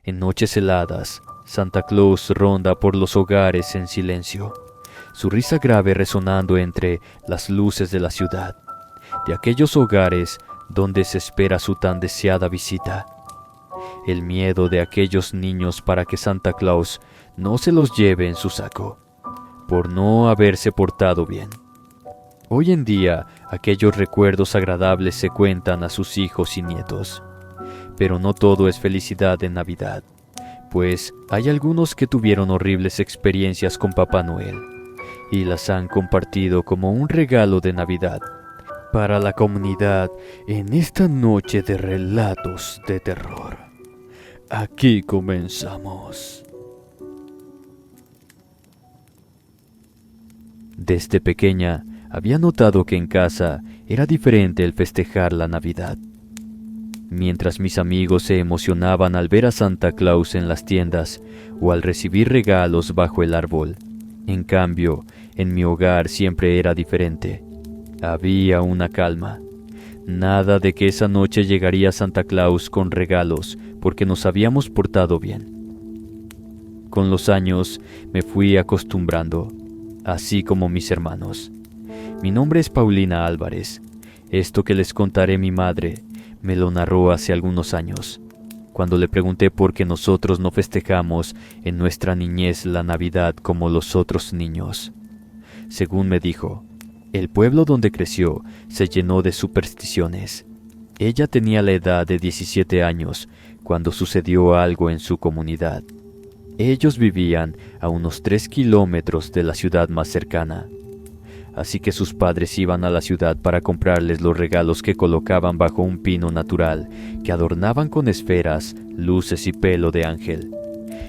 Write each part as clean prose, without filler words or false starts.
En noches heladas, Santa Claus ronda por los hogares en silencio, su risa grave resonando entre las luces de la ciudad, de aquellos hogares donde se espera su tan deseada visita. El miedo de aquellos niños para que Santa Claus no se los lleve en su saco, por no haberse portado bien. Hoy en día, aquellos recuerdos agradables se cuentan a sus hijos y nietos. Pero no todo es felicidad en Navidad, pues hay algunos que tuvieron horribles experiencias con Papá Noel y las han compartido como un regalo de Navidad para la comunidad en esta noche de relatos de terror. Aquí comenzamos. Desde pequeña había notado que en casa era diferente el festejar la Navidad. Mientras mis amigos se emocionaban al ver a Santa Claus en las tiendas o al recibir regalos bajo el árbol, en cambio, en mi hogar siempre era diferente. Había una calma. Nada de que esa noche llegaría Santa Claus con regalos porque nos habíamos portado bien. Con los años me fui acostumbrando, así como mis hermanos. Mi nombre es Paulina Álvarez. Esto que les contaré mi madre me lo narró hace algunos años, cuando le pregunté por qué nosotros no festejamos en nuestra niñez la Navidad como los otros niños. Según me dijo, el pueblo donde creció se llenó de supersticiones. Ella tenía la edad de 17 años cuando sucedió algo en su comunidad. Ellos vivían a unos 3 kilómetros de la ciudad más cercana. Así que sus padres iban a la ciudad para comprarles los regalos que colocaban bajo un pino natural, que adornaban con esferas, luces y pelo de ángel.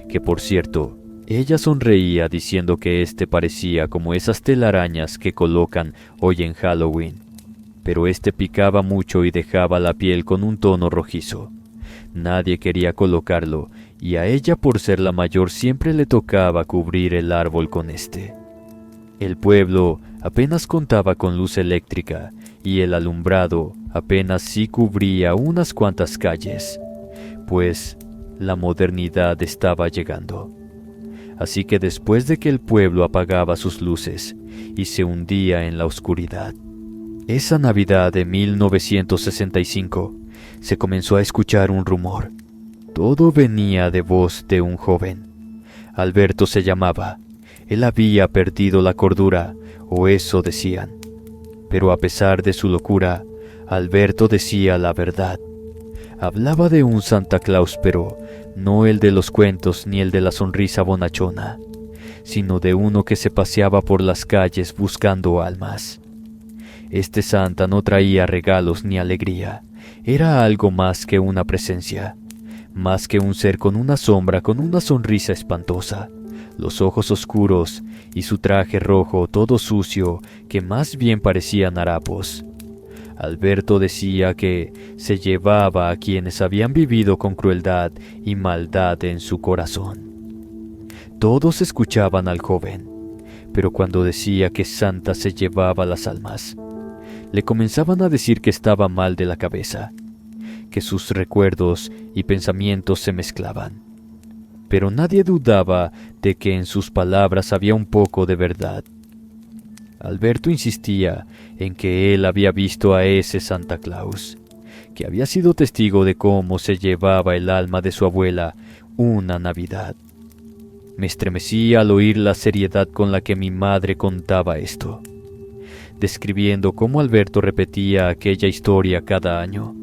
Que por cierto, ella sonreía diciendo que parecía como esas telarañas que colocan hoy en Halloween. Pero picaba mucho y dejaba la piel con un tono rojizo. Nadie quería colocarlo, y a ella por ser la mayor siempre le tocaba cubrir el árbol con El pueblo apenas contaba con luz eléctrica y el alumbrado apenas sí cubría unas cuantas calles, pues la modernidad estaba llegando. Así que después de que el pueblo apagaba sus luces y se hundía en la oscuridad, esa Navidad de 1965 se comenzó a escuchar un rumor. Todo venía de voz de un joven. Alberto se llamaba. Él había perdido la cordura, o eso decían. Pero a pesar de su locura, Alberto decía la verdad. Hablaba de un Santa Claus, pero no el de los cuentos ni el de la sonrisa bonachona, sino de uno que se paseaba por las calles buscando almas. Este Santa no traía regalos ni alegría, era algo más que una presencia, más que un ser con una sombra, con una sonrisa espantosa, los ojos oscuros y su traje rojo todo sucio que más bien parecían harapos. Alberto decía que se llevaba a quienes habían vivido con crueldad y maldad en su corazón. Todos escuchaban al joven, pero cuando decía que Santa se llevaba las almas, le comenzaban a decir que estaba mal de la cabeza, que sus recuerdos y pensamientos se mezclaban. Pero nadie dudaba de que en sus palabras había un poco de verdad. Alberto insistía en que él había visto a ese Santa Claus, que había sido testigo de cómo se llevaba el alma de su abuela una Navidad. Me estremecí al oír la seriedad con la que mi madre contaba esto, describiendo cómo Alberto repetía aquella historia cada año,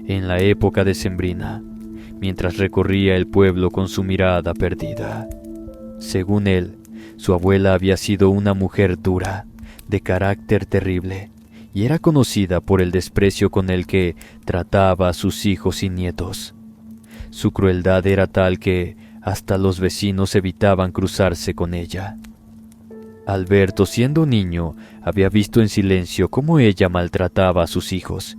en la época decembrina, mientras recorría el pueblo con su mirada perdida. Según él, su abuela había sido una mujer dura, de carácter terrible, y era conocida por el desprecio con el que trataba a sus hijos y nietos. Su crueldad era tal que hasta los vecinos evitaban cruzarse con ella. Alberto, siendo niño, había visto en silencio cómo ella maltrataba a sus hijos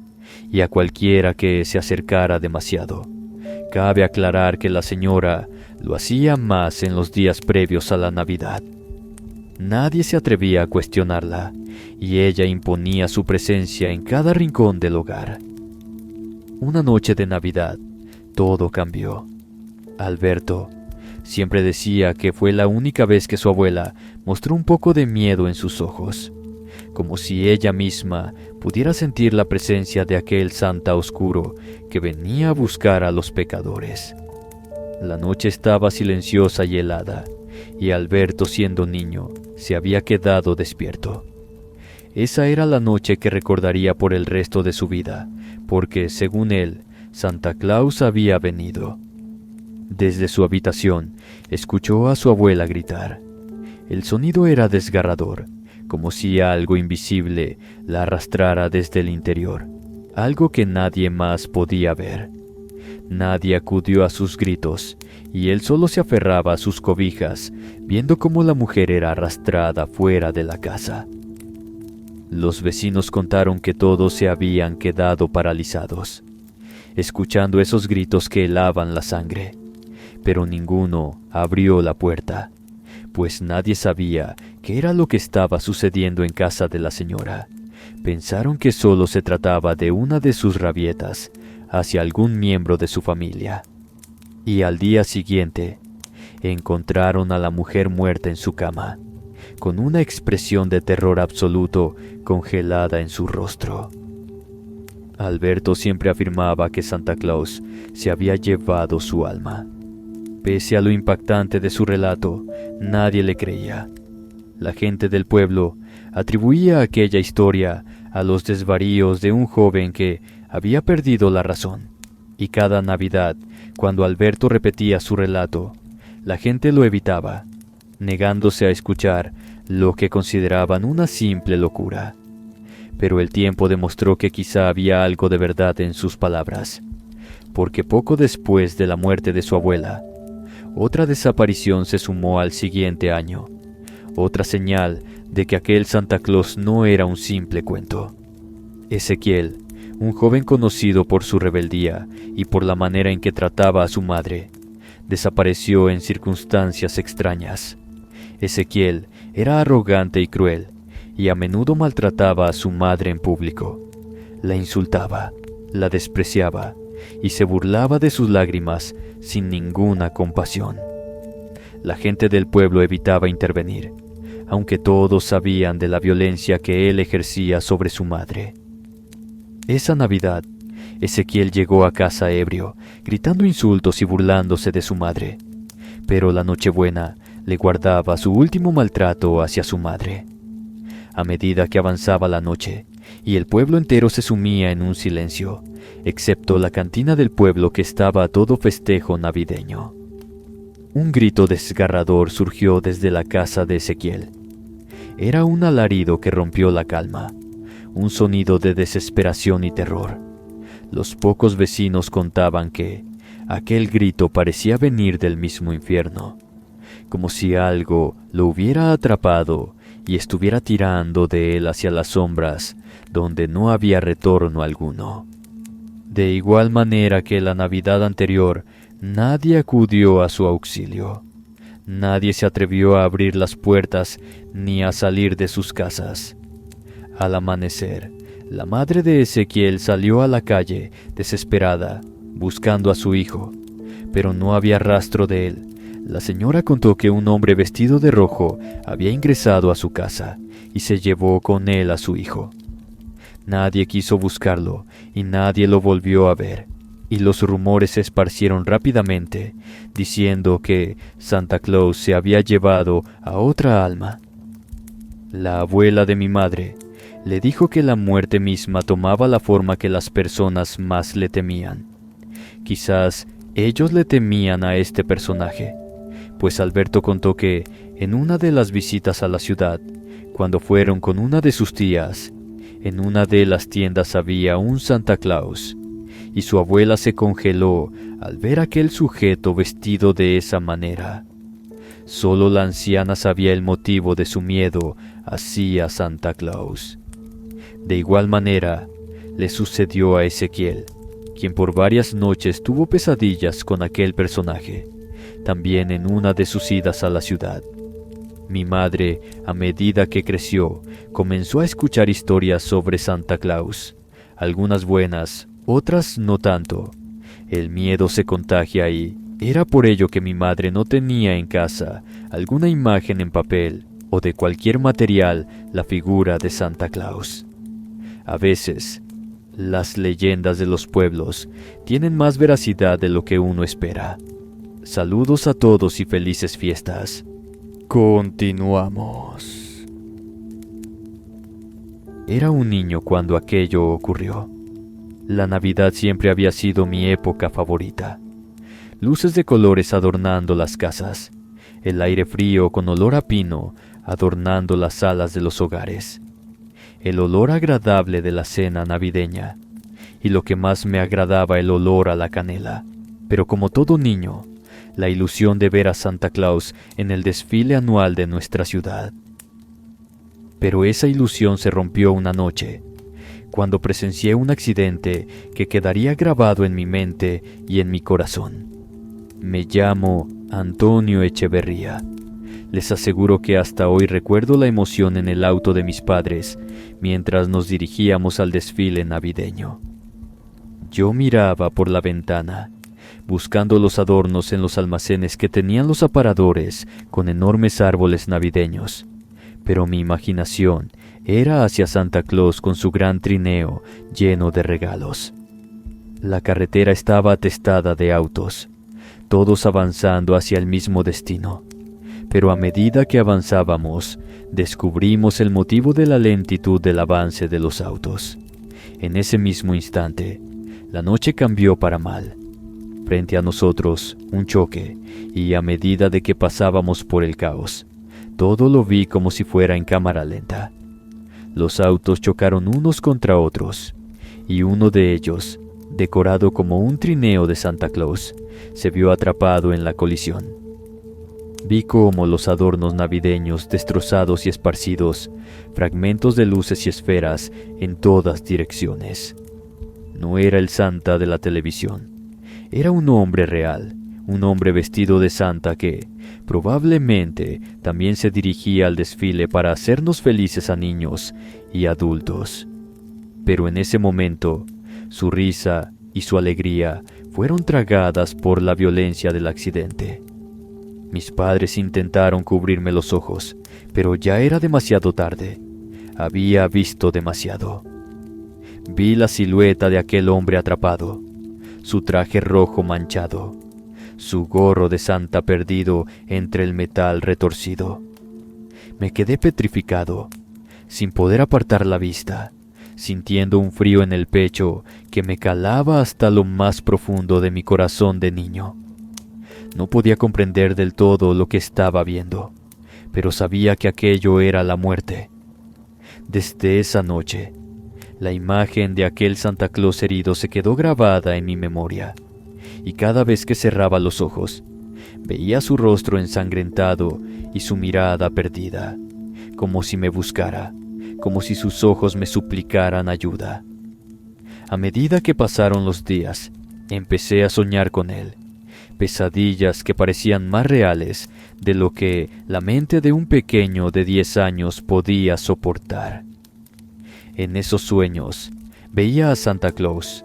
y a cualquiera que se acercara demasiado. Cabe aclarar que la señora lo hacía más en los días previos a la Navidad. Nadie se atrevía a cuestionarla, y ella imponía su presencia en cada rincón del hogar. Una noche de Navidad, todo cambió. Alberto siempre decía que fue la única vez que su abuela mostró un poco de miedo en sus ojos, como si ella misma pudiera sentir la presencia de aquel Santa oscuro que venía a buscar a los pecadores. La noche estaba silenciosa y helada, y Alberto, siendo niño, se había quedado despierto. Esa era la noche que recordaría por el resto de su vida, porque, según él, Santa Claus había venido. Desde su habitación, escuchó a su abuela gritar. El sonido era desgarrador, como si algo invisible la arrastrara desde el interior, algo que nadie más podía ver. Nadie acudió a sus gritos, y él solo se aferraba a sus cobijas, viendo cómo la mujer era arrastrada fuera de la casa. Los vecinos contaron que todos se habían quedado paralizados, escuchando esos gritos que helaban la sangre, pero ninguno abrió la puerta, pues nadie sabía qué era lo que estaba sucediendo en casa de la señora. Pensaron que solo se trataba de una de sus rabietas hacia algún miembro de su familia. Y al día siguiente, encontraron a la mujer muerta en su cama, con una expresión de terror absoluto congelada en su rostro. Alberto siempre afirmaba que Santa Claus se había llevado su alma. Pese a lo impactante de su relato, nadie le creía. La gente del pueblo atribuía aquella historia a los desvaríos de un joven que había perdido la razón, y cada Navidad, cuando Alberto repetía su relato, la gente lo evitaba, negándose a escuchar lo que consideraban una simple locura. Pero el tiempo demostró que quizá había algo de verdad en sus palabras, porque poco después de la muerte de su abuela, otra desaparición se sumó al siguiente año, otra señal de que aquel Santa Claus no era un simple cuento. Ezequiel, un joven conocido por su rebeldía y por la manera en que trataba a su madre, desapareció en circunstancias extrañas. Ezequiel era arrogante y cruel, y a menudo maltrataba a su madre en público. La insultaba, la despreciaba, y se burlaba de sus lágrimas sin ninguna compasión. La gente del pueblo evitaba intervenir, aunque todos sabían de la violencia que él ejercía sobre su madre. Esa Navidad, Ezequiel llegó a casa ebrio, gritando insultos y burlándose de su madre, pero la Nochebuena le guardaba su último maltrato hacia su madre. A medida que avanzaba la noche, y el pueblo entero se sumía en un silencio, excepto la cantina del pueblo que estaba a todo festejo navideño. Un grito desgarrador surgió desde la casa de Ezequiel. Era un alarido que rompió la calma, un sonido de desesperación y terror. Los pocos vecinos contaban que aquel grito parecía venir del mismo infierno, como si algo lo hubiera atrapado y estuviera tirando de él hacia las sombras, donde no había retorno alguno. De igual manera que la Navidad anterior, nadie acudió a su auxilio. Nadie se atrevió a abrir las puertas ni a salir de sus casas. Al amanecer, la madre de Ezequiel salió a la calle, desesperada, buscando a su hijo, pero no había rastro de él. La señora contó que un hombre vestido de rojo había ingresado a su casa y se llevó con él a su hijo. Nadie quiso buscarlo y nadie lo volvió a ver, y los rumores se esparcieron rápidamente, diciendo que Santa Claus se había llevado a otra alma. La abuela de mi madre le dijo que la muerte misma tomaba la forma que las personas más le temían. Quizás ellos le temían a este personaje, pues Alberto contó que en una de las visitas a la ciudad, cuando fueron con una de sus tías, en una de las tiendas había un Santa Claus, y su abuela se congeló al ver aquel sujeto vestido de esa manera. Solo la anciana sabía el motivo de su miedo hacia Santa Claus. De igual manera, le sucedió a Ezequiel, quien por varias noches tuvo pesadillas con aquel personaje, también en una de sus idas a la ciudad. Mi madre, a medida que creció, comenzó a escuchar historias sobre Santa Claus, algunas buenas, otras no tanto. El miedo se contagia y, Era por ello que mi madre no tenía en casa alguna imagen en papel o de cualquier material la figura de Santa Claus. A veces, las leyendas de los pueblos tienen más veracidad de lo que uno espera. Saludos a todos y felices fiestas. Continuamos. Era un niño cuando aquello ocurrió. La Navidad siempre había sido mi época favorita. Luces de colores adornando las casas, el aire frío con olor a pino adornando las salas de los hogares, el olor agradable de la cena navideña, y lo que más me agradaba, el olor a la canela. Pero como todo niño, la ilusión de ver a Santa Claus en el desfile anual de nuestra ciudad. Pero esa ilusión se rompió una noche, cuando presencié un accidente que quedaría grabado en mi mente y en mi corazón. Me llamo Antonio Echeverría. Les aseguro que hasta hoy recuerdo la emoción en el auto de mis padres mientras nos dirigíamos al desfile navideño. Yo miraba por la ventana, buscando los adornos en los almacenes que tenían los aparadores con enormes árboles navideños, pero mi imaginación era hacia Santa Claus con su gran trineo lleno de regalos. La carretera estaba atestada de autos, todos avanzando hacia el mismo destino. Pero a medida que avanzábamos, descubrimos el motivo de la lentitud del avance de los autos. En ese mismo instante, la noche cambió para mal. Frente a nosotros, un choque, y a medida de que pasábamos por el caos, todo lo vi como si fuera en cámara lenta. Los autos chocaron unos contra otros, y uno de ellos, decorado como un trineo de Santa Claus, se vio atrapado en la colisión. Vi cómo los adornos navideños destrozados y esparcidos, fragmentos de luces y esferas en todas direcciones. No era el Santa de la televisión, era un hombre real, un hombre vestido de Santa que, probablemente, también se dirigía al desfile para hacernos felices a niños y adultos. Pero en ese momento, su risa y su alegría fueron tragadas por la violencia del accidente. Mis padres intentaron cubrirme los ojos, pero ya era demasiado tarde. Había visto demasiado. Vi la silueta de aquel hombre atrapado, su traje rojo manchado, su gorro de Santa perdido entre el metal retorcido. Me quedé petrificado, sin poder apartar la vista, sintiendo un frío en el pecho que me calaba hasta lo más profundo de mi corazón de niño. No podía comprender del todo lo que estaba viendo, pero sabía que aquello era la muerte. Desde esa noche, la imagen de aquel Santa Claus herido se quedó grabada en mi memoria, y cada vez que cerraba los ojos, veía su rostro ensangrentado y su mirada perdida, como si me buscara, como si sus ojos me suplicaran ayuda. A medida que pasaron los días, empecé a soñar con él, pesadillas que parecían más reales de lo que la mente de un pequeño de 10 años podía soportar. En esos sueños, veía a Santa Claus,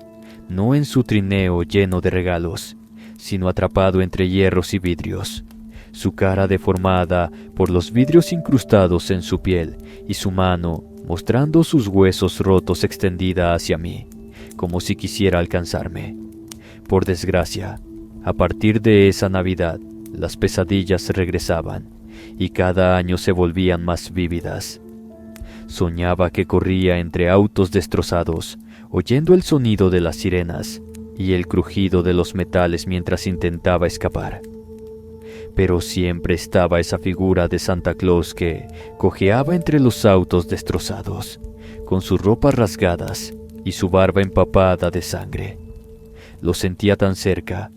no en su trineo lleno de regalos, sino atrapado entre hierros y vidrios, su cara deformada por los vidrios incrustados en su piel y su mano, mostrando sus huesos rotos, extendida hacia mí, como si quisiera alcanzarme. Por desgracia, a partir de esa Navidad, las pesadillas regresaban, y cada año se volvían más vívidas. Soñaba que corría entre autos destrozados, oyendo el sonido de las sirenas y el crujido de los metales mientras intentaba escapar. Pero siempre estaba esa figura de Santa Claus que cojeaba entre los autos destrozados, con sus ropas rasgadas y su barba empapada de sangre. Lo sentía tan cerca,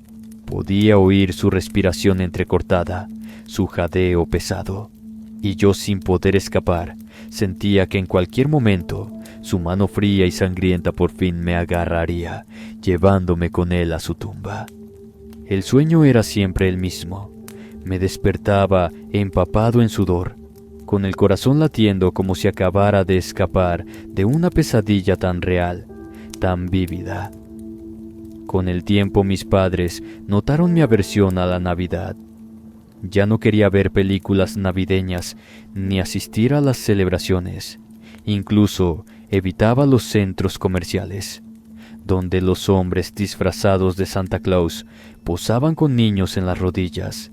podía oír su respiración entrecortada, su jadeo pesado, y yo, sin poder escapar, sentía que en cualquier momento su mano fría y sangrienta por fin me agarraría, llevándome con él a su tumba. El sueño era siempre el mismo. Me despertaba empapado en sudor, con el corazón latiendo como si acabara de escapar de una pesadilla tan real, tan vívida. Con el tiempo mis padres notaron mi aversión a la Navidad. Ya no quería ver películas navideñas ni asistir a las celebraciones. Incluso evitaba los centros comerciales, donde los hombres disfrazados de Santa Claus posaban con niños en las rodillas.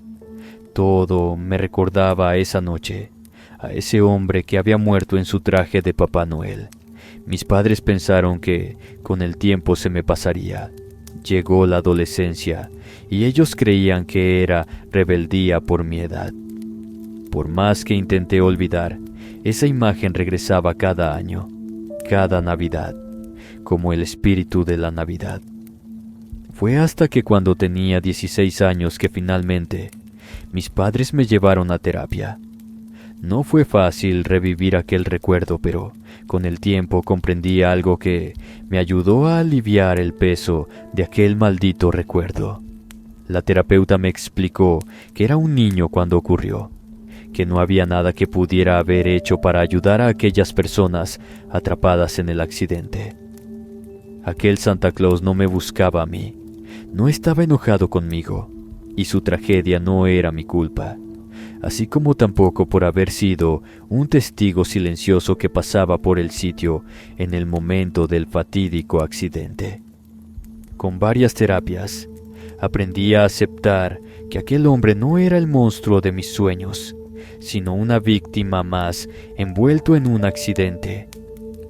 Todo me recordaba a esa noche, a ese hombre que había muerto en su traje de Papá Noel. Mis padres pensaron que con el tiempo se me pasaría. Llegó la adolescencia y ellos creían que era rebeldía por mi edad. Por más que intenté olvidar, esa imagen regresaba cada año, cada Navidad, como el espíritu de la Navidad. Fue hasta que cuando tenía 16 años que finalmente mis padres me llevaron a terapia. No fue fácil revivir aquel recuerdo, pero con el tiempo comprendí algo que me ayudó a aliviar el peso de aquel maldito recuerdo. La terapeuta me explicó que era un niño cuando ocurrió, que no había nada que pudiera haber hecho para ayudar a aquellas personas atrapadas en el accidente. Aquel Santa Claus no me buscaba a mí, no estaba enojado conmigo, y su tragedia no era mi culpa, así como tampoco por haber sido un testigo silencioso que pasaba por el sitio en el momento del fatídico accidente. Con varias terapias, aprendí a aceptar que aquel hombre no era el monstruo de mis sueños, sino una víctima más envuelto en un accidente.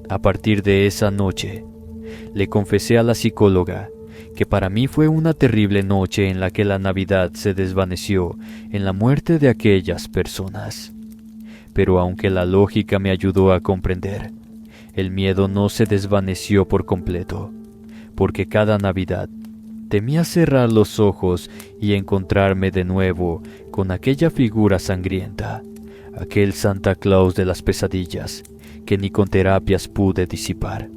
A partir de esa noche, le confesé a la psicóloga que para mí fue una terrible noche en la que la Navidad se desvaneció en la muerte de aquellas personas. Pero aunque la lógica me ayudó a comprender, el miedo no se desvaneció por completo, porque cada Navidad temía cerrar los ojos y encontrarme de nuevo con aquella figura sangrienta, aquel Santa Claus de las pesadillas que ni con terapias pude disipar.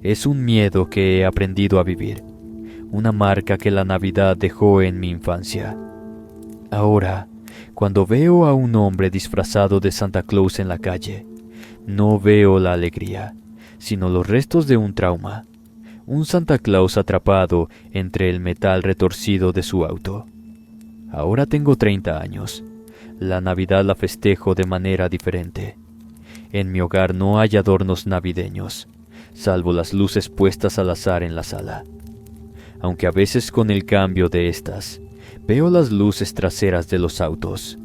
Es un miedo que he aprendido a vivir, una marca que la Navidad dejó en mi infancia. Ahora, cuando veo a un hombre disfrazado de Santa Claus en la calle, no veo la alegría, sino los restos de un trauma. Un Santa Claus atrapado entre el metal retorcido de su auto. Ahora tengo 30 años. La Navidad la festejo de manera diferente. En mi hogar no hay adornos navideños, salvo las luces puestas al azar en la sala. Aunque a veces con el cambio de estas, veo las luces traseras de los autos.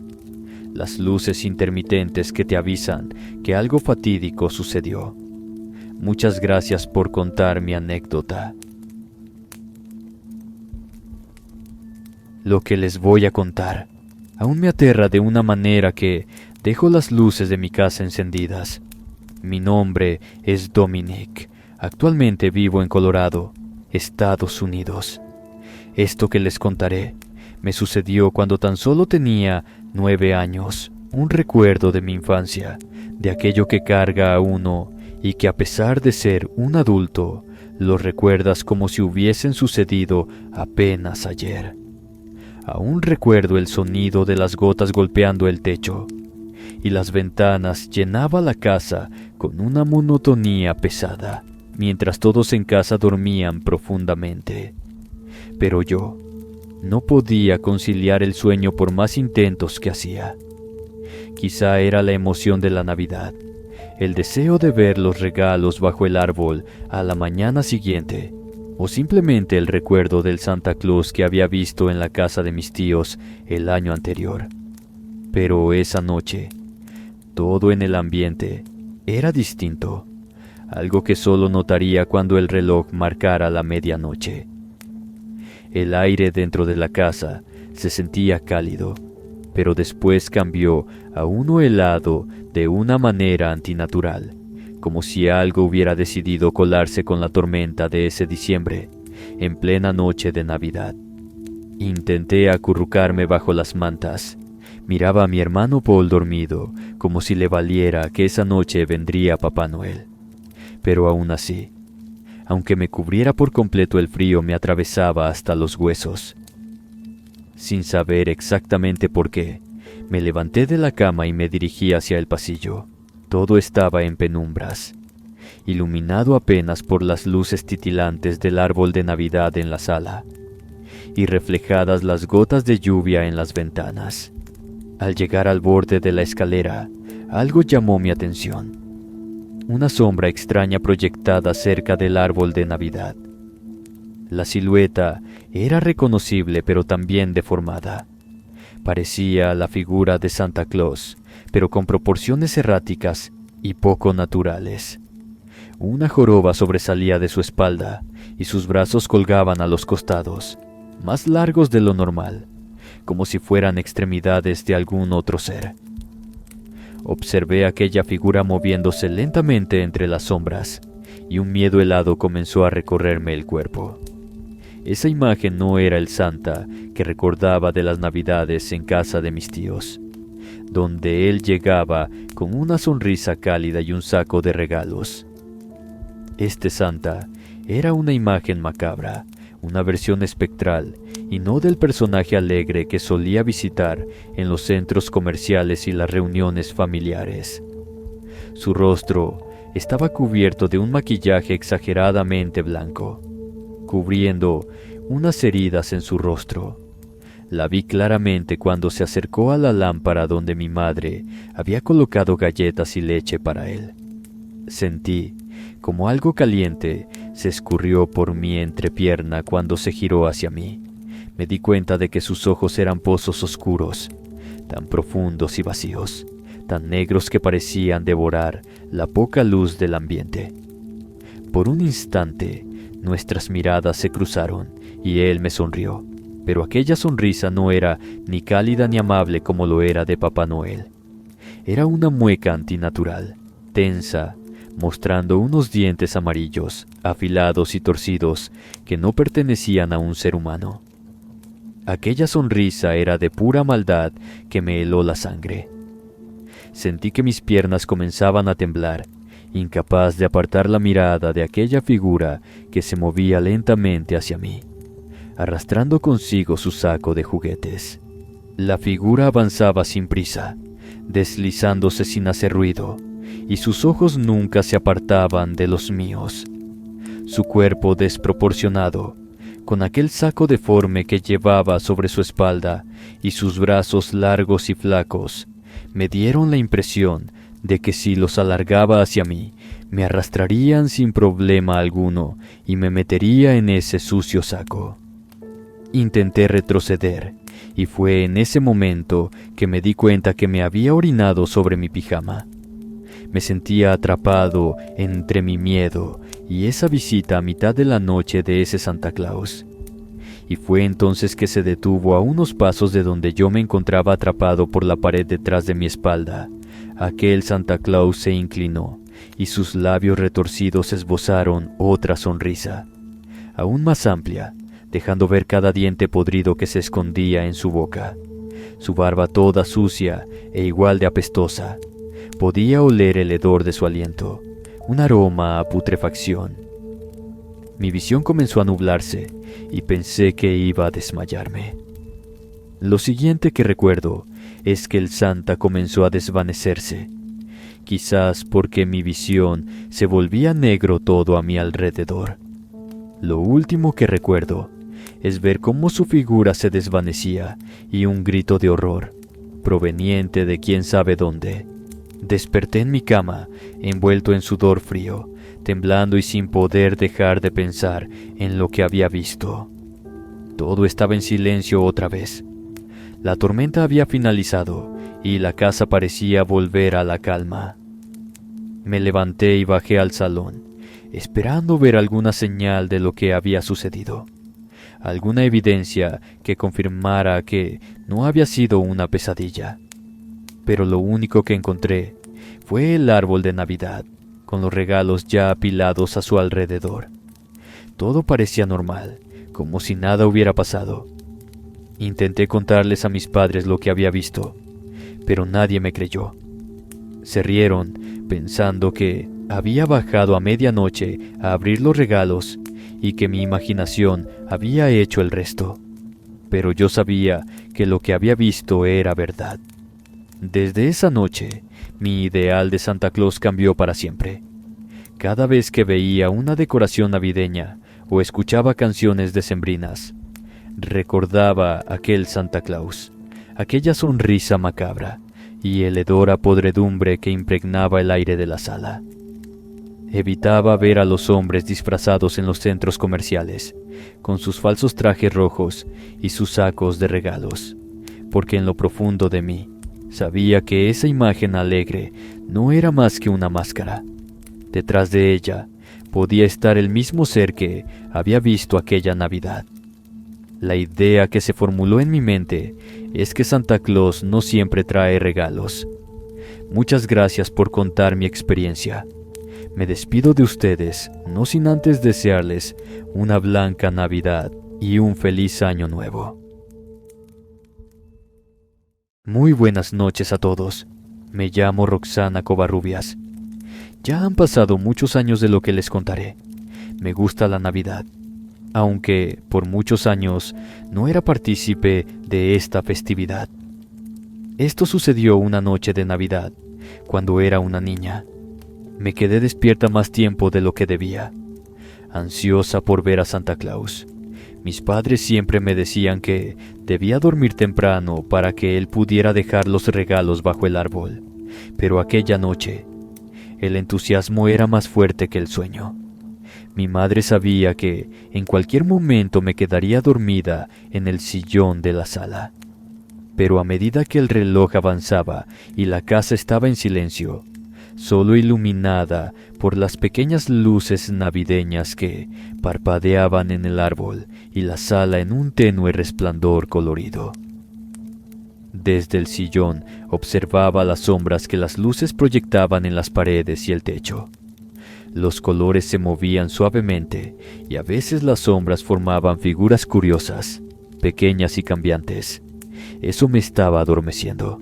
Las luces intermitentes que te avisan que algo fatídico sucedió. Muchas gracias por contar mi anécdota. Lo que les voy a contar aún me aterra de una manera que dejo las luces de mi casa encendidas. Mi nombre es Dominic. Actualmente vivo en Colorado, Estados Unidos. Esto que les contaré me sucedió cuando tan solo tenía 9 años. Un recuerdo de mi infancia, de aquello que carga a uno y que a pesar de ser un adulto, lo recuerdas como si hubiesen sucedido apenas ayer. Aún recuerdo el sonido de las gotas golpeando el techo, y las ventanas llenaba la casa con una monotonía pesada, mientras todos en casa dormían profundamente. Pero yo no podía conciliar el sueño por más intentos que hacía. Quizá era la emoción de la Navidad, el deseo de ver los regalos bajo el árbol a la mañana siguiente, o simplemente el recuerdo del Santa Claus que había visto en la casa de mis tíos el año anterior. Pero esa noche, todo en el ambiente era distinto, algo que solo notaría cuando el reloj marcara la medianoche. El aire dentro de la casa se sentía cálido, pero después cambió a uno helado de una manera antinatural, como si algo hubiera decidido colarse con la tormenta de ese diciembre, en plena noche de Navidad. Intenté acurrucarme bajo las mantas. Miraba a mi hermano Paul dormido, como si le valiera que esa noche vendría Papá Noel. Pero aún así, aunque me cubriera por completo el frío, me atravesaba hasta los huesos. Sin saber exactamente por qué, me levanté de la cama y me dirigí hacia el pasillo. Todo estaba en penumbras. iluminado apenas por las luces titilantes del árbol de Navidad en la sala, y reflejadas las gotas de lluvia en las ventanas. Al llegar al borde de la escalera, algo llamó mi atención. Una sombra extraña proyectada cerca del árbol de Navidad. La silueta era reconocible pero también deformada. Parecía la figura de Santa Claus, pero con proporciones erráticas y poco naturales. Una joroba sobresalía de su espalda y sus brazos colgaban a los costados, más largos de lo normal, como si fueran extremidades de algún otro ser. Observé aquella figura moviéndose lentamente entre las sombras, y un miedo helado comenzó a recorrerme el cuerpo. Esa imagen no era el Santa que recordaba de las Navidades en casa de mis tíos, donde él llegaba con una sonrisa cálida y un saco de regalos. Este Santa era una imagen macabra, una versión espectral, y no del personaje alegre que solía visitar en los centros comerciales y las reuniones familiares. Su rostro estaba cubierto de un maquillaje exageradamente blanco, cubriendo unas heridas en su rostro. La vi claramente cuando se acercó a la lámpara donde mi madre había colocado galletas y leche para él. Sentí como algo caliente se escurrió por mi entrepierna cuando se giró hacia mí. Me di cuenta de que sus ojos eran pozos oscuros, tan profundos y vacíos, tan negros que parecían devorar la poca luz del ambiente. Por un instante, nuestras miradas se cruzaron y él me sonrió, pero aquella sonrisa no era ni cálida ni amable como lo era de Papá Noel. Era una mueca antinatural, tensa, mostrando unos dientes amarillos, afilados y torcidos que no pertenecían a un ser humano. Aquella sonrisa era de pura maldad que me heló la sangre. Sentí que mis piernas comenzaban a temblar, incapaz de apartar la mirada de aquella figura que se movía lentamente hacia mí, arrastrando consigo su saco de juguetes. La figura avanzaba sin prisa, deslizándose sin hacer ruido, y sus ojos nunca se apartaban de los míos. Su cuerpo desproporcionado, con aquel saco deforme que llevaba sobre su espalda y sus brazos largos y flacos, me dieron la impresión de que si los alargaba hacia mí, me arrastrarían sin problema alguno y me metería en ese sucio saco. Intenté retroceder, y fue en ese momento que me di cuenta que me había orinado sobre mi pijama. Me sentía atrapado entre mi miedo y esa visita a mitad de la noche de ese Santa Claus. Y fue entonces que se detuvo a unos pasos de donde yo me encontraba atrapado por la pared detrás de mi espalda. Aquel Santa Claus se inclinó y sus labios retorcidos esbozaron otra sonrisa, aún más amplia, dejando ver cada diente podrido que se escondía en su boca. Su barba toda sucia e igual de apestosa. Podía oler el hedor de su aliento, un aroma a putrefacción. Mi visión comenzó a nublarse y pensé que iba a desmayarme. Lo siguiente que recuerdo es que el Santa comenzó a desvanecerse, quizás porque mi visión se volvía negro todo a mi alrededor. Lo último que recuerdo es ver cómo su figura se desvanecía y un grito de horror, proveniente de quién sabe dónde. Desperté en mi cama, envuelto en sudor frío, temblando y sin poder dejar de pensar en lo que había visto. Todo estaba en silencio otra vez. La tormenta había finalizado y la casa parecía volver a la calma. Me levanté y bajé al salón, esperando ver alguna señal de lo que había sucedido, alguna evidencia que confirmara que no había sido una pesadilla. Pero lo único que encontré fue el árbol de Navidad, con los regalos ya apilados a su alrededor. Todo parecía normal, como si nada hubiera pasado. Intenté contarles a mis padres lo que había visto, pero nadie me creyó. Se rieron, pensando que había bajado a medianoche a abrir los regalos y que mi imaginación había hecho el resto. Pero yo sabía que lo que había visto era verdad. Desde esa noche, mi ideal de Santa Claus cambió para siempre. Cada vez que veía una decoración navideña o escuchaba canciones decembrinas, recordaba aquel Santa Claus, aquella sonrisa macabra y el hedor a podredumbre que impregnaba el aire de la sala. Evitaba ver a los hombres disfrazados en los centros comerciales, con sus falsos trajes rojos y sus sacos de regalos, porque en lo profundo de mí sabía que esa imagen alegre no era más que una máscara. Detrás de ella podía estar el mismo ser que había visto aquella Navidad. La idea que se formuló en mi mente es que Santa Claus no siempre trae regalos. Muchas gracias por contar mi experiencia. Me despido de ustedes, no sin antes desearles una blanca Navidad y un feliz año nuevo. Muy buenas noches a todos. Me llamo Roxana Covarrubias. Ya han pasado muchos años de lo que les contaré. Me gusta la Navidad, aunque por muchos años no era partícipe de esta festividad. Esto sucedió una noche de Navidad, cuando era una niña. Me quedé despierta más tiempo de lo que debía, ansiosa por ver a Santa Claus. Mis padres siempre me decían que debía dormir temprano para que él pudiera dejar los regalos bajo el árbol, pero aquella noche el entusiasmo era más fuerte que el sueño. Mi madre sabía que en cualquier momento me quedaría dormida en el sillón de la sala. Pero a medida que el reloj avanzaba y la casa estaba en silencio, solo iluminada por las pequeñas luces navideñas que parpadeaban en el árbol y la sala en un tenue resplandor colorido. Desde el sillón observaba las sombras que las luces proyectaban en las paredes y el techo. Los colores se movían suavemente y a veces las sombras formaban figuras curiosas, pequeñas y cambiantes. Eso me estaba adormeciendo.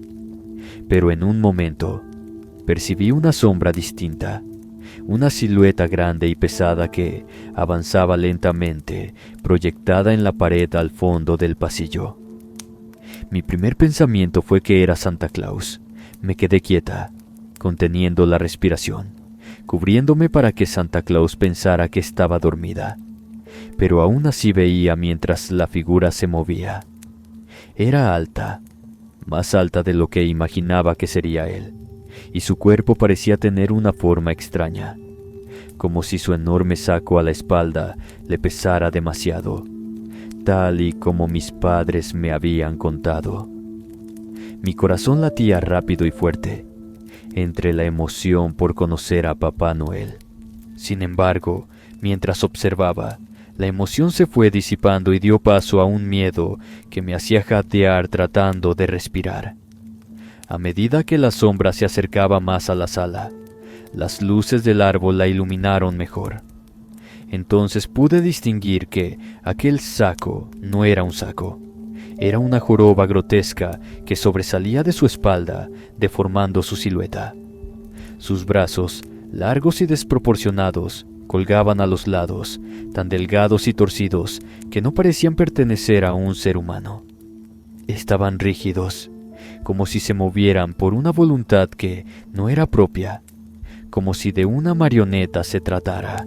Pero en un momento percibí una sombra distinta, una silueta grande y pesada que avanzaba lentamente, proyectada en la pared al fondo del pasillo. Mi primer pensamiento fue que era Santa Claus. Me quedé quieta, conteniendo la respiración, cubriéndome para que Santa Claus pensara que estaba dormida. Pero aún así veía mientras la figura se movía. Era alta, más alta de lo que imaginaba que sería él, y su cuerpo parecía tener una forma extraña, como si su enorme saco a la espalda le pesara demasiado, tal y como mis padres me habían contado. Mi corazón latía rápido y fuerte, entre la emoción por conocer a Papá Noel. Sin embargo, mientras observaba, la emoción se fue disipando y dio paso a un miedo que me hacía jadear tratando de respirar. A medida que la sombra se acercaba más a la sala, las luces del árbol la iluminaron mejor. Entonces pude distinguir que aquel saco no era un saco. Era una joroba grotesca que sobresalía de su espalda, deformando su silueta. Sus brazos, largos y desproporcionados, colgaban a los lados, tan delgados y torcidos que no parecían pertenecer a un ser humano. Estaban rígidos, como si se movieran por una voluntad que no era propia, como si de una marioneta se tratara.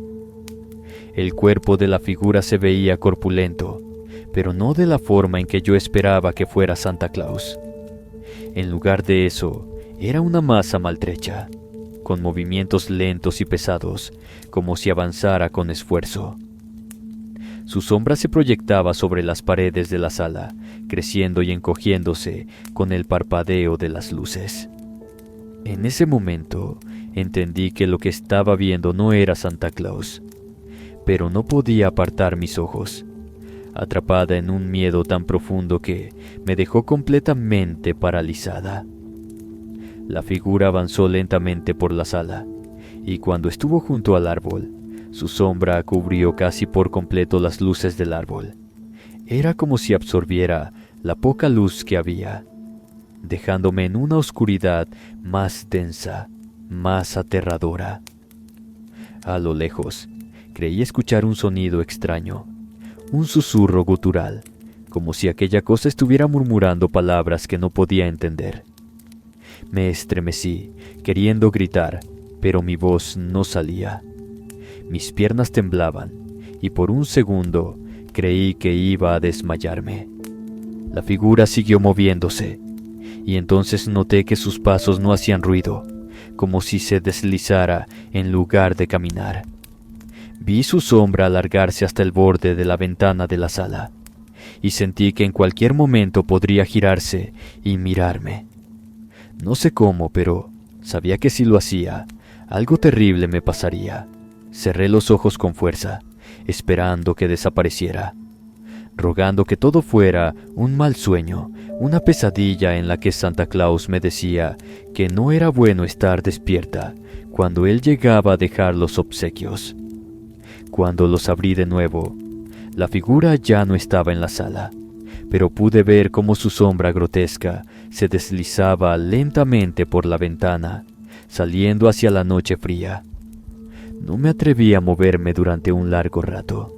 El cuerpo de la figura se veía corpulento, pero no de la forma en que yo esperaba que fuera Santa Claus. En lugar de eso, era una masa maltrecha, con movimientos lentos y pesados, como si avanzara con esfuerzo. Su sombra se proyectaba sobre las paredes de la sala, creciendo y encogiéndose con el parpadeo de las luces. En ese momento, entendí que lo que estaba viendo no era Santa Claus, pero no podía apartar mis ojos, atrapada en un miedo tan profundo que me dejó completamente paralizada. La figura avanzó lentamente por la sala, y cuando estuvo junto al árbol, su sombra cubrió casi por completo las luces del árbol. Era como si absorbiera la poca luz que había, dejándome en una oscuridad más densa, más aterradora. A lo lejos, creí escuchar un sonido extraño, un susurro gutural, como si aquella cosa estuviera murmurando palabras que no podía entender. Me estremecí, queriendo gritar, pero mi voz no salía. Mis piernas temblaban y por un segundo creí que iba a desmayarme. La figura siguió moviéndose y entonces noté que sus pasos no hacían ruido, como si se deslizara en lugar de caminar. Vi su sombra alargarse hasta el borde de la ventana de la sala y sentí que en cualquier momento podría girarse y mirarme. No sé cómo, pero sabía que si lo hacía, algo terrible me pasaría. Cerré los ojos con fuerza, esperando que desapareciera, rogando que todo fuera un mal sueño, una pesadilla en la que Santa Claus me decía que no era bueno estar despierta cuando él llegaba a dejar los obsequios. Cuando los abrí de nuevo, la figura ya no estaba en la sala, pero pude ver cómo su sombra grotesca se deslizaba lentamente por la ventana, saliendo hacia la noche fría. No me atreví a moverme durante un largo rato.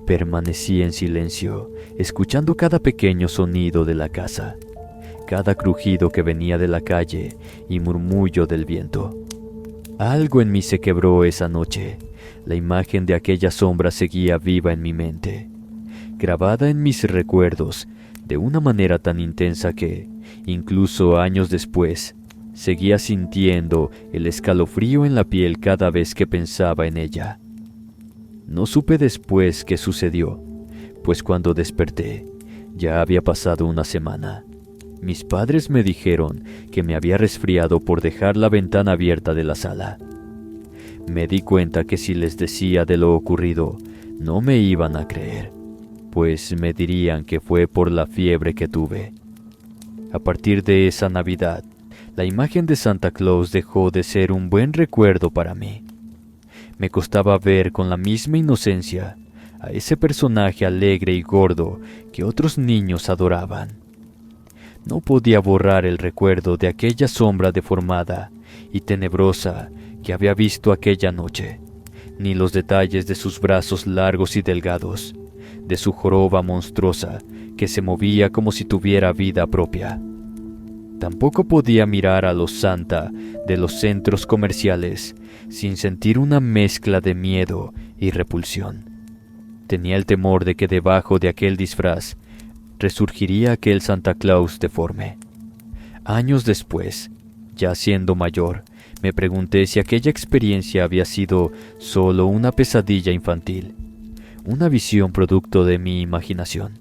Permanecí en silencio, escuchando cada pequeño sonido de la casa, cada crujido que venía de la calle y murmullo del viento. Algo en mí se quebró esa noche. La imagen de aquella sombra seguía viva en mi mente, grabada en mis recuerdos de una manera tan intensa que, incluso años después, seguía sintiendo el escalofrío en la piel cada vez que pensaba en ella. No supe después qué sucedió, pues cuando desperté, ya había pasado una semana. Mis padres me dijeron que me había resfriado por dejar la ventana abierta de la sala. Me di cuenta que si les decía de lo ocurrido, no me iban a creer, pues me dirían que fue por la fiebre que tuve. A partir de esa Navidad, la imagen de Santa Claus dejó de ser un buen recuerdo para mí. Me costaba ver con la misma inocencia a ese personaje alegre y gordo que otros niños adoraban. No podía borrar el recuerdo de aquella sombra deformada y tenebrosa que había visto aquella noche, ni los detalles de sus brazos largos y delgados, de su joroba monstruosa que se movía como si tuviera vida propia. Tampoco podía mirar a los Santa de los centros comerciales sin sentir una mezcla de miedo y repulsión. Tenía el temor de que debajo de aquel disfraz resurgiría aquel Santa Claus deforme. Años después, ya siendo mayor, me pregunté si aquella experiencia había sido solo una pesadilla infantil, una visión producto de mi imaginación.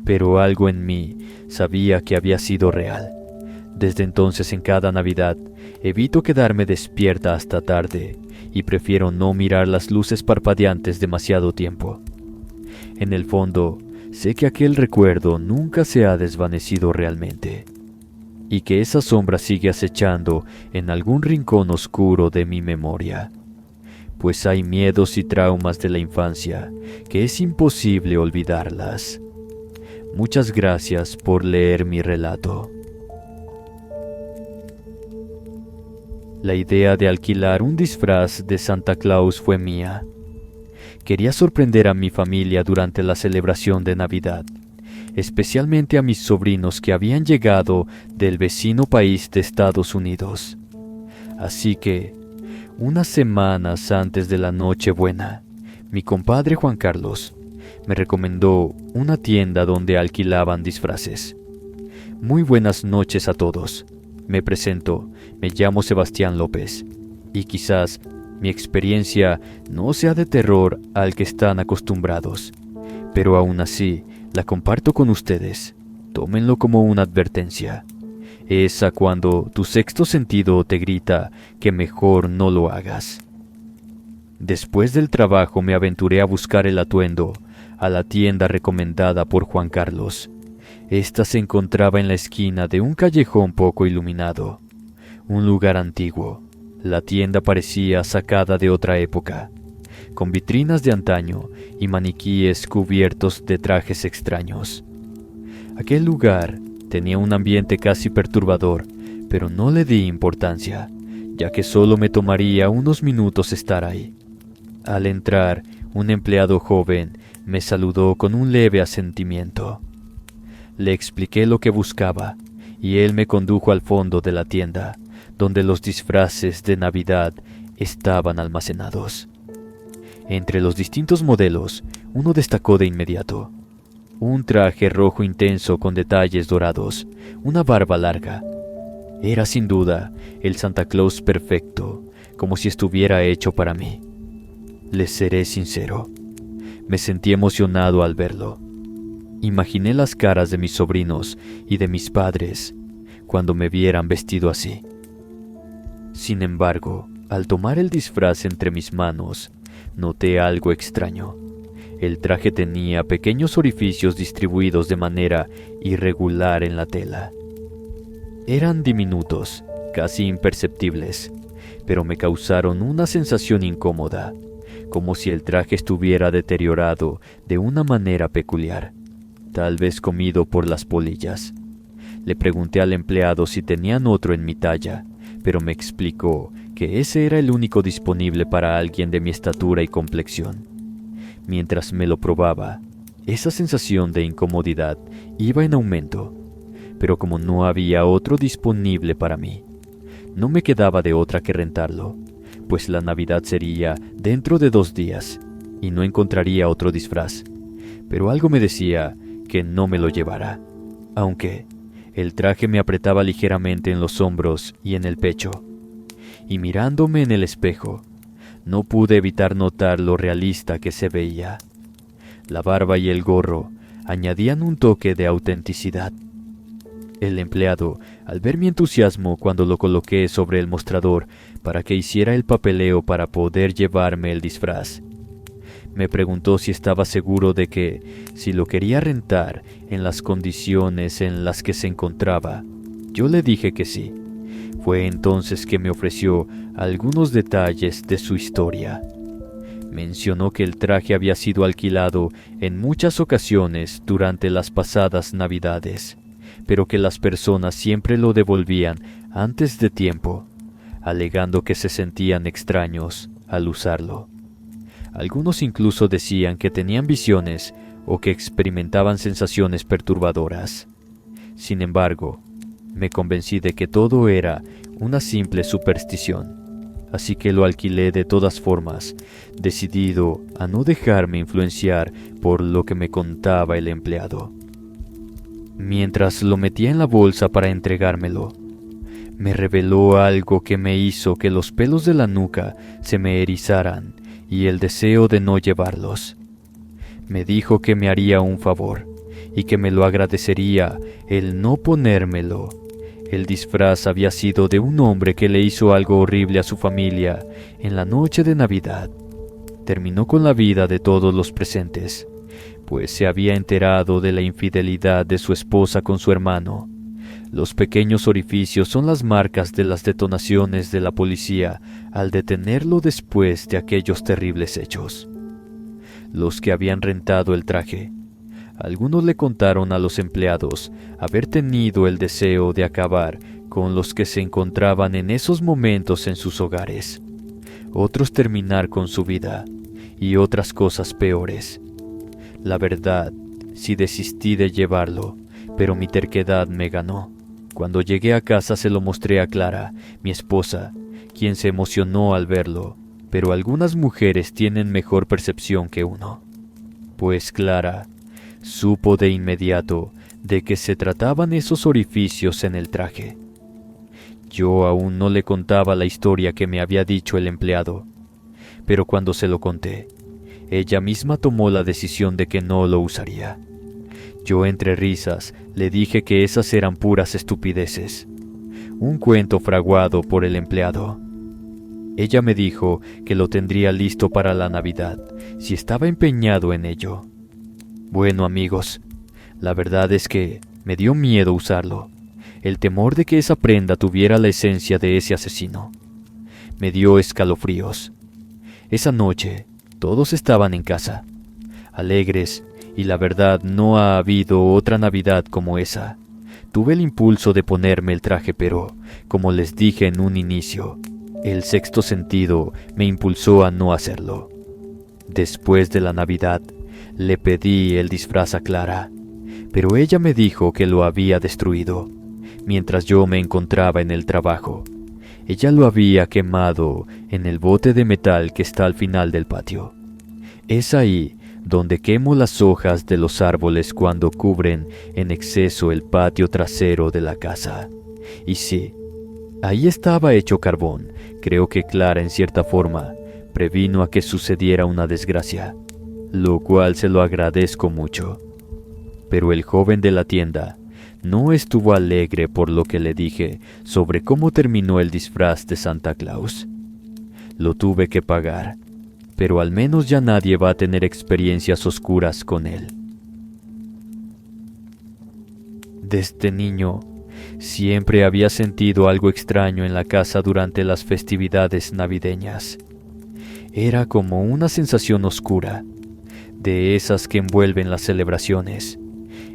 Pero algo en mí sabía que había sido real. Desde entonces, en cada Navidad, evito quedarme despierta hasta tarde y prefiero no mirar las luces parpadeantes demasiado tiempo. En el fondo, sé que aquel recuerdo nunca se ha desvanecido realmente y que esa sombra sigue acechando en algún rincón oscuro de mi memoria, pues hay miedos y traumas de la infancia que es imposible olvidarlas. Muchas gracias por leer mi relato. La idea de alquilar un disfraz de Santa Claus fue mía. Quería sorprender a mi familia durante la celebración de Navidad, especialmente a mis sobrinos que habían llegado del vecino país de Estados Unidos. Así que, unas semanas antes de la Nochebuena, mi compadre Juan Carlos me recomendó una tienda donde alquilaban disfraces. Muy buenas noches a todos. Me presento, me llamo Sebastián López, y quizás mi experiencia no sea de terror al que están acostumbrados, pero aún así la comparto con ustedes. Tómenlo como una advertencia. Es a cuando tu sexto sentido te grita que mejor no lo hagas. Después del trabajo me aventuré a buscar el atuendo a la tienda recomendada por Juan Carlos. Esta se encontraba en la esquina de un callejón poco iluminado, un lugar antiguo. La tienda parecía sacada de otra época, con vitrinas de antaño y maniquíes cubiertos de trajes extraños. Aquel lugar tenía un ambiente casi perturbador, pero no le di importancia, ya que solo me tomaría unos minutos estar ahí. Al entrar, un empleado joven me saludó con un leve asentimiento. Le expliqué lo que buscaba, y él me condujo al fondo de la tienda, donde los disfraces de Navidad estaban almacenados. Entre los distintos modelos, uno destacó de inmediato. Un traje rojo intenso con detalles dorados, una barba larga. Era sin duda el Santa Claus perfecto, como si estuviera hecho para mí. Les seré sincero, me sentí emocionado al verlo. Imaginé las caras de mis sobrinos y de mis padres cuando me vieran vestido así. Sin embargo, al tomar el disfraz entre mis manos, noté algo extraño. El traje tenía pequeños orificios distribuidos de manera irregular en la tela. Eran diminutos, casi imperceptibles, pero me causaron una sensación incómoda, como si el traje estuviera deteriorado de una manera peculiar, tal vez comido por las polillas. Le pregunté al empleado si tenían otro en mi talla, pero me explicó que ese era el único disponible para alguien de mi estatura y complexión. Mientras me lo probaba, esa sensación de incomodidad iba en aumento, pero como no había otro disponible para mí, no me quedaba de otra que rentarlo, pues la Navidad sería dentro de 2 días y no encontraría otro disfraz, pero algo me decía que no me lo llevara, aunque el traje me apretaba ligeramente en los hombros y en el pecho, y mirándome en el espejo, no pude evitar notar lo realista que se veía. La barba y el gorro añadían un toque de autenticidad. El empleado, al ver mi entusiasmo cuando lo coloqué sobre el mostrador para que hiciera el papeleo para poder llevarme el disfraz, me preguntó si estaba seguro de que, si lo quería rentar en las condiciones en las que se encontraba. Yo le dije que sí. Fue entonces que me ofreció algunos detalles de su historia. Mencionó que el traje había sido alquilado en muchas ocasiones durante las pasadas Navidades, pero que las personas siempre lo devolvían antes de tiempo, alegando que se sentían extraños al usarlo. Algunos incluso decían que tenían visiones o que experimentaban sensaciones perturbadoras. Sin embargo, me convencí de que todo era una simple superstición, así que lo alquilé de todas formas, decidido a no dejarme influenciar por lo que me contaba el empleado. Mientras lo metía en la bolsa para entregármelo, me reveló algo que me hizo que los pelos de la nuca se me erizaran y el deseo de no llevarlos. Me dijo que me haría un favor y que me lo agradecería el no ponérmelo. El disfraz había sido de un hombre que le hizo algo horrible a su familia en la noche de Navidad. Terminó con la vida de todos los presentes, pues se había enterado de la infidelidad de su esposa con su hermano. Los pequeños orificios son las marcas de las detonaciones de la policía al detenerlo después de aquellos terribles hechos. Los que habían rentado el traje, algunos le contaron a los empleados haber tenido el deseo de acabar con los que se encontraban en esos momentos en sus hogares, otros terminar con su vida y otras cosas peores. La verdad, sí desistí de llevarlo, pero mi terquedad me ganó. Cuando llegué a casa se lo mostré a Clara, mi esposa, quien se emocionó al verlo, pero algunas mujeres tienen mejor percepción que uno. Pues Clara supo de inmediato de qué se trataban esos orificios en el traje. Yo aún no le contaba la historia que me había dicho el empleado, pero cuando se lo conté, ella misma tomó la decisión de que no lo usaría. Yo entre risas le dije que esas eran puras estupideces, un cuento fraguado por el empleado. Ella me dijo que lo tendría listo para la Navidad, si estaba empeñado en ello. Bueno, amigos, la verdad es que me dio miedo usarlo, el temor de que esa prenda tuviera la esencia de ese asesino. Me dio escalofríos. Esa noche, todos estaban en casa, alegres, y la verdad no ha habido otra Navidad como esa. Tuve el impulso de ponerme el traje, pero, como les dije en un inicio, el sexto sentido me impulsó a no hacerlo. Después de la Navidad, le pedí el disfraz a Clara, pero ella me dijo que lo había destruido, mientras yo me encontraba en el trabajo. Ella lo había quemado en el bote de metal que está al final del patio. Es ahí donde quemo las hojas de los árboles cuando cubren en exceso el patio trasero de la casa. Y sí, ahí estaba hecho carbón. Creo que Clara, en cierta forma, previno a que sucediera una desgracia, lo cual se lo agradezco mucho. Pero el joven de la tienda no estuvo alegre por lo que le dije sobre cómo terminó el disfraz de Santa Claus. Lo tuve que pagar, pero al menos ya nadie va a tener experiencias oscuras con él. Desde niño, siempre había sentido algo extraño en la casa durante las festividades navideñas. Era como una sensación oscura, de esas que envuelven las celebraciones,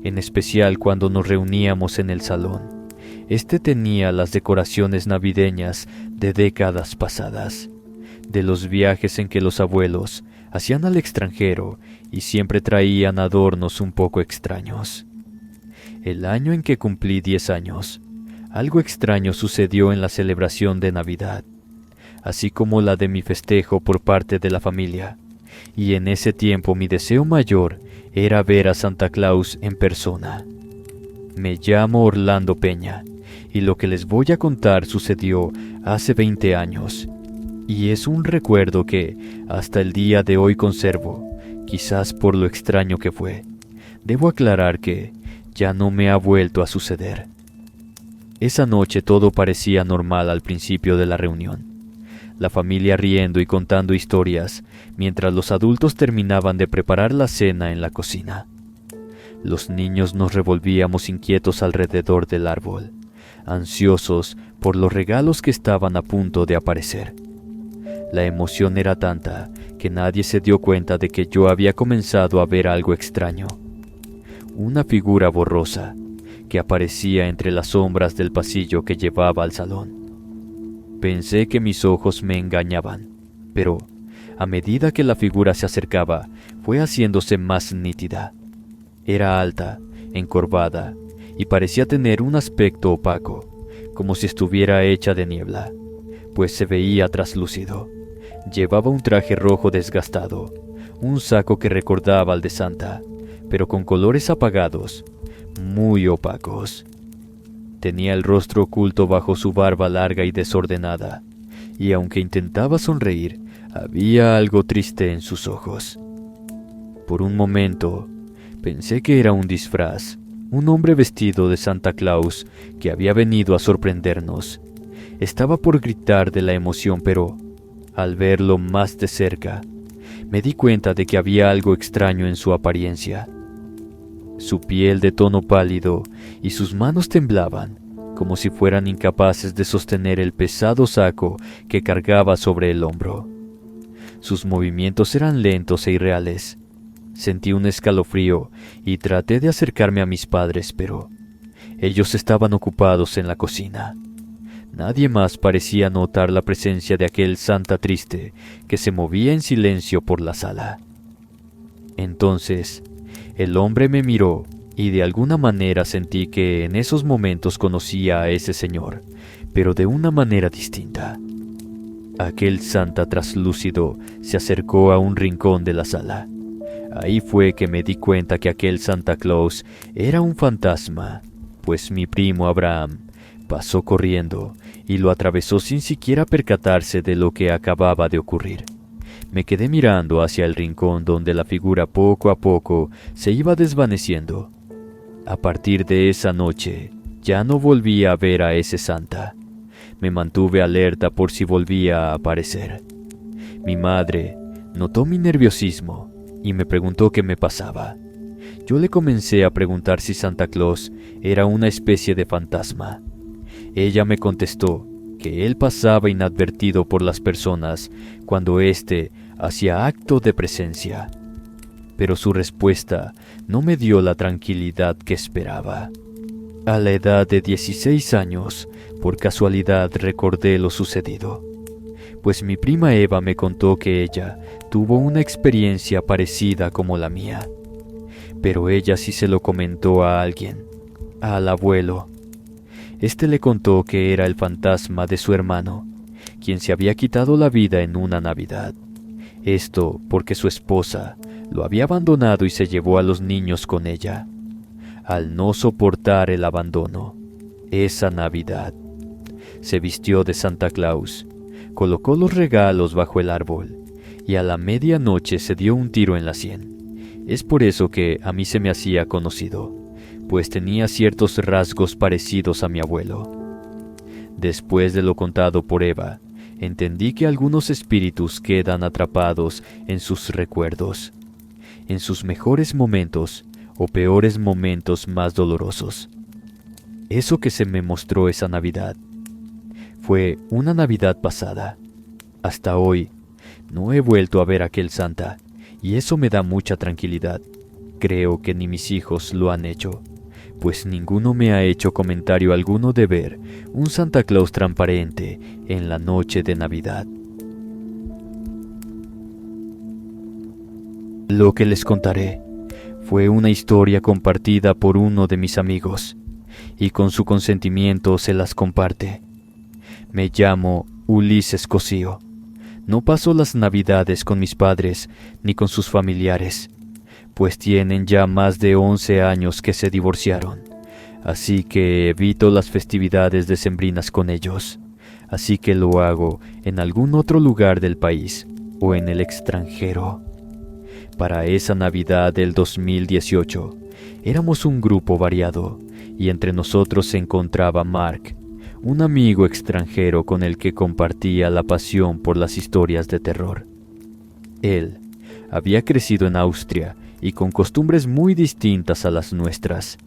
en especial cuando nos reuníamos en el salón. Este tenía las decoraciones navideñas de décadas pasadas, de los viajes en que los abuelos hacían al extranjero y siempre traían adornos un poco extraños. El año en que cumplí 10 años, algo extraño sucedió en la celebración de Navidad, así como la de mi festejo por parte de la familia, y en ese tiempo mi deseo mayor era ver a Santa Claus en persona. Me llamo Orlando Peña, y lo que les voy a contar sucedió hace 20 años, y es un recuerdo que hasta el día de hoy conservo, quizás por lo extraño que fue. Debo aclarar que ya no me ha vuelto a suceder. Esa noche todo parecía normal al principio de la reunión. La familia riendo y contando historias, mientras los adultos terminaban de preparar la cena en la cocina. Los niños nos revolvíamos inquietos alrededor del árbol, ansiosos por los regalos que estaban a punto de aparecer. La emoción era tanta que nadie se dio cuenta de que yo había comenzado a ver algo extraño. Una figura borrosa que aparecía entre las sombras del pasillo que llevaba al salón. Pensé que mis ojos me engañaban, pero a medida que la figura se acercaba, fue haciéndose más nítida. Era alta, encorvada, y parecía tener un aspecto opaco, como si estuviera hecha de niebla, pues se veía traslúcido. Llevaba un traje rojo desgastado, un saco que recordaba al de Santa, pero con colores apagados, muy opacos. Tenía el rostro oculto bajo su barba larga y desordenada, y aunque intentaba sonreír, había algo triste en sus ojos. Por un momento, pensé que era un disfraz, un hombre vestido de Santa Claus que había venido a sorprendernos. Estaba por gritar de la emoción, pero al verlo más de cerca, me di cuenta de que había algo extraño en su apariencia. Su piel de tono pálido y sus manos temblaban, como si fueran incapaces de sostener el pesado saco que cargaba sobre el hombro. Sus movimientos eran lentos e irreales. Sentí un escalofrío y traté de acercarme a mis padres, pero ellos estaban ocupados en la cocina. Nadie más parecía notar la presencia de aquel Santa triste que se movía en silencio por la sala. Entonces, el hombre me miró y de alguna manera sentí que en esos momentos conocía a ese señor, pero de una manera distinta. Aquel Santa traslúcido se acercó a un rincón de la sala. Ahí fue que me di cuenta que aquel Santa Claus era un fantasma, pues mi primo Abraham pasó corriendo y lo atravesó sin siquiera percatarse de lo que acababa de ocurrir. Me quedé mirando hacia el rincón donde la figura poco a poco se iba desvaneciendo. A partir de esa noche, ya no volví a ver a ese Santa. Me mantuve alerta por si volvía a aparecer. Mi madre notó mi nerviosismo y me preguntó qué me pasaba. Yo le comencé a preguntar si Santa Claus era una especie de fantasma. Ella me contestó que él pasaba inadvertido por las personas cuando éste hacía acto de presencia. Pero su respuesta no me dio la tranquilidad que esperaba. A la edad de 16 años, por casualidad recordé lo sucedido, pues mi prima Eva me contó que ella tuvo una experiencia parecida como la mía. Pero ella sí se lo comentó a alguien, al abuelo. Este le contó que era el fantasma de su hermano, quien se había quitado la vida en una Navidad. Esto porque su esposa lo había abandonado y se llevó a los niños con ella. Al no soportar el abandono, esa Navidad, se vistió de Santa Claus, colocó los regalos bajo el árbol y a la medianoche se dio un tiro en la sien. Es por eso que a mí se me hacía conocido, pues tenía ciertos rasgos parecidos a mi abuelo. Después de lo contado por Eva, entendí que algunos espíritus quedan atrapados en sus recuerdos, en sus mejores momentos o peores momentos más dolorosos. Eso que se me mostró esa Navidad fue una Navidad pasada. Hasta hoy no he vuelto a ver a aquel Santa, y eso me da mucha tranquilidad. Creo que ni mis hijos lo han hecho, pues ninguno me ha hecho comentario alguno de ver un Santa Claus transparente en la noche de Navidad. Lo que les contaré fue una historia compartida por uno de mis amigos, y con su consentimiento se las comparte. Me llamo Ulises Cosío. No paso las Navidades con mis padres ni con sus familiares, pues tienen ya más de 11 años que se divorciaron, así que evito las festividades decembrinas con ellos, así que lo hago en algún otro lugar del país o en el extranjero. Para esa Navidad del 2018, éramos un grupo variado, y entre nosotros se encontraba Mark, un amigo extranjero con el que compartía la pasión por las historias de terror. Él había crecido en Austria y con costumbres muy distintas a las nuestras,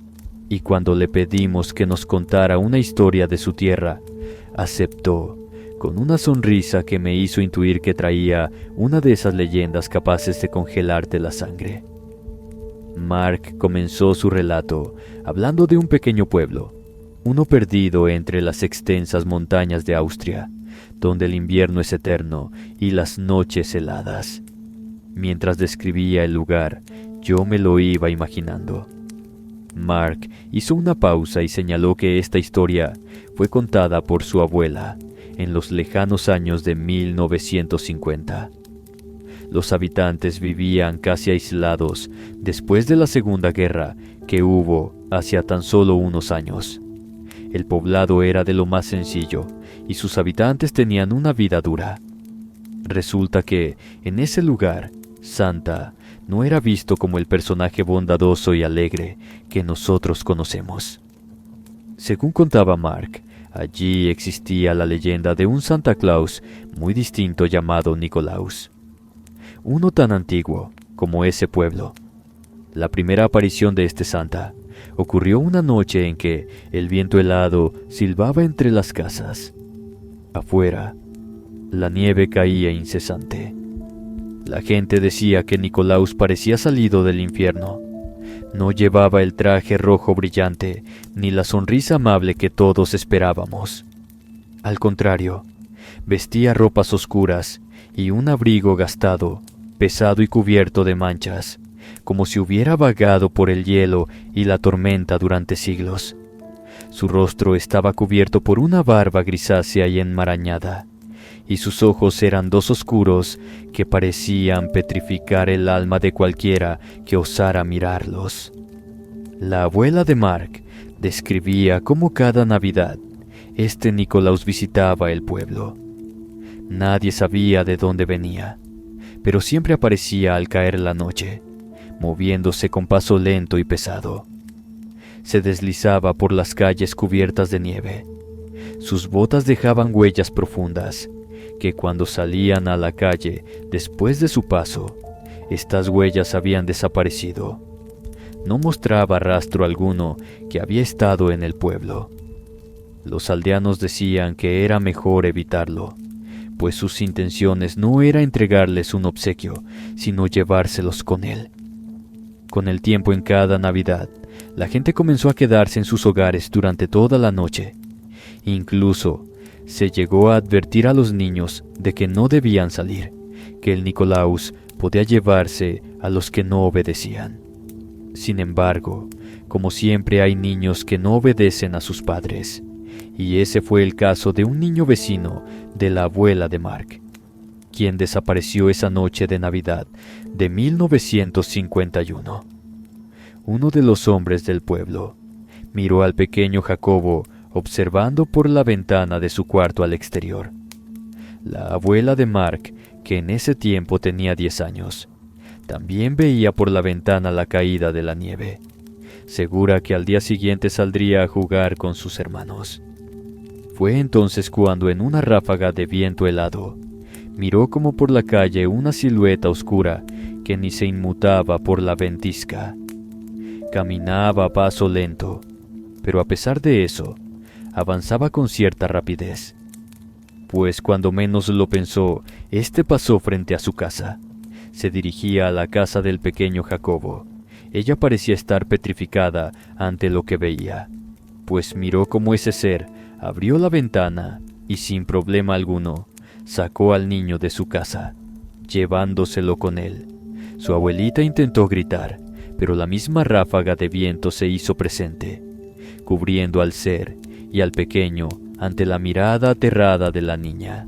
y cuando le pedimos que nos contara una historia de su tierra, aceptó con una sonrisa que me hizo intuir que traía una de esas leyendas capaces de congelarte la sangre. Mark comenzó su relato hablando de un pequeño pueblo, uno perdido entre las extensas montañas de Austria, donde el invierno es eterno y las noches heladas. Mientras describía el lugar, yo me lo iba imaginando. Mark hizo una pausa y señaló que esta historia fue contada por su abuela en los lejanos años de 1950. Los habitantes vivían casi aislados después de la Segunda Guerra que hubo hacia tan solo unos años. El poblado era de lo más sencillo y sus habitantes tenían una vida dura. Resulta que en ese lugar, Santa no era visto como el personaje bondadoso y alegre que nosotros conocemos. Según contaba Mark, allí existía la leyenda de un Santa Claus muy distinto llamado Nicolaus, uno tan antiguo como ese pueblo. La primera aparición de este Santa ocurrió una noche en que el viento helado silbaba entre las casas. Afuera, la nieve caía incesante. La gente decía que Nicolaus parecía salido del infierno. No llevaba el traje rojo brillante ni la sonrisa amable que todos esperábamos. Al contrario, vestía ropas oscuras y un abrigo gastado, pesado y cubierto de manchas, como si hubiera vagado por el hielo y la tormenta durante siglos. Su rostro estaba cubierto por una barba grisácea y enmarañada, y sus ojos eran dos oscuros que parecían petrificar el alma de cualquiera que osara mirarlos. La abuela de Mark describía cómo cada Navidad este Nicolaus visitaba el pueblo. Nadie sabía de dónde venía, pero siempre aparecía al caer la noche, moviéndose con paso lento y pesado. Se deslizaba por las calles cubiertas de nieve. Sus botas dejaban huellas profundas, que cuando salían a la calle después de su paso, estas huellas habían desaparecido. No mostraba rastro alguno que había estado en el pueblo. Los aldeanos decían que era mejor evitarlo, pues sus intenciones no era entregarles un obsequio, sino llevárselos con él. Con el tiempo, en cada Navidad, la gente comenzó a quedarse en sus hogares durante toda la noche. Incluso se llegó a advertir a los niños de que no debían salir, que el Nicolaus podía llevarse a los que no obedecían. Sin embargo, como siempre hay niños que no obedecen a sus padres, y ese fue el caso de un niño vecino de la abuela de Mark, quien desapareció esa noche de Navidad de 1951. Uno de los hombres del pueblo miró al pequeño Jacobo observando por la ventana de su cuarto al exterior. La abuela de Mark, que en ese tiempo tenía 10 años, también veía por la ventana la caída de la nieve, segura que al día siguiente saldría a jugar con sus hermanos. Fue entonces cuando en una ráfaga de viento helado, miró como por la calle una silueta oscura que ni se inmutaba por la ventisca. Caminaba a paso lento, pero a pesar de eso, avanzaba con cierta rapidez. Pues cuando menos lo pensó, éste pasó frente a su casa. Se dirigía a la casa del pequeño Jacobo. Ella parecía estar petrificada ante lo que veía, pues miró cómo ese ser abrió la ventana y sin problema alguno sacó al niño de su casa, llevándoselo con él. Su abuelita intentó gritar, pero la misma ráfaga de viento se hizo presente, cubriendo al ser y al pequeño ante la mirada aterrada de la niña.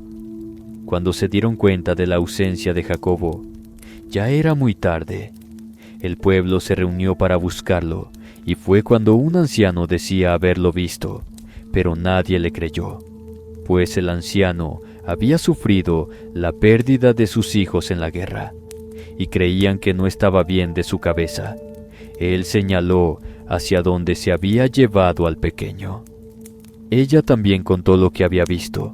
Cuando se dieron cuenta de la ausencia de Jacobo, ya era muy tarde. El pueblo se reunió para buscarlo, y fue cuando un anciano decía haberlo visto, pero nadie le creyó, pues el anciano había sufrido la pérdida de sus hijos en la guerra, y creían que no estaba bien de su cabeza. Él señaló hacia donde se había llevado al pequeño. Ella también contó lo que había visto,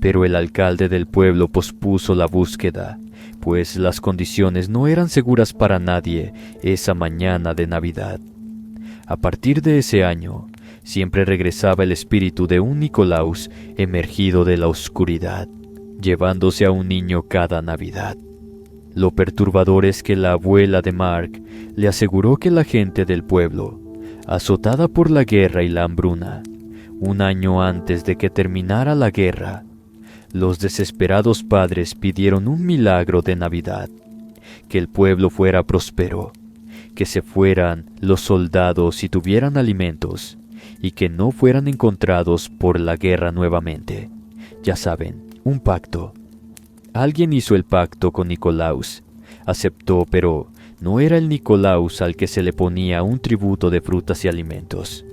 pero el alcalde del pueblo pospuso la búsqueda, pues las condiciones no eran seguras para nadie esa mañana de Navidad. A partir de ese año, siempre regresaba el espíritu de un Nicolaus emergido de la oscuridad, llevándose a un niño cada Navidad. Lo perturbador es que la abuela de Mark le aseguró que la gente del pueblo, azotada por la guerra y la hambruna, un año antes de que terminara la guerra, los desesperados padres pidieron un milagro de Navidad, que el pueblo fuera próspero, que se fueran los soldados y tuvieran alimentos, y que no fueran encontrados por la guerra nuevamente. Ya saben, un pacto. Alguien hizo el pacto con Nicolaus, aceptó, pero no era el Nicolaus al que se le ponía un tributo de frutas y alimentos,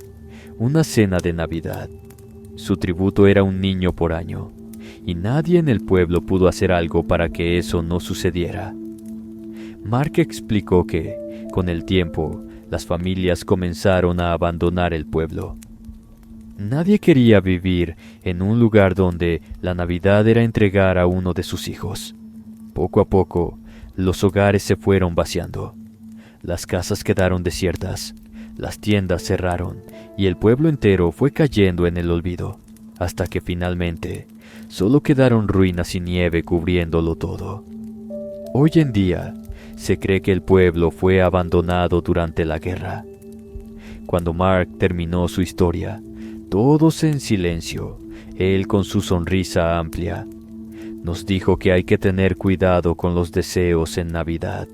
una cena de Navidad. Su tributo era un niño por año, y nadie en el pueblo pudo hacer algo para que eso no sucediera. Mark explicó que, con el tiempo, las familias comenzaron a abandonar el pueblo. Nadie quería vivir en un lugar donde la Navidad era entregar a uno de sus hijos. Poco a poco, los hogares se fueron vaciando. Las casas quedaron desiertas, las tiendas cerraron y el pueblo entero fue cayendo en el olvido, hasta que finalmente solo quedaron ruinas y nieve cubriéndolo todo. Hoy en día, se cree que el pueblo fue abandonado durante la guerra. Cuando Mark terminó su historia, todos en silencio, él con su sonrisa amplia, nos dijo que hay que tener cuidado con los deseos en Navidad.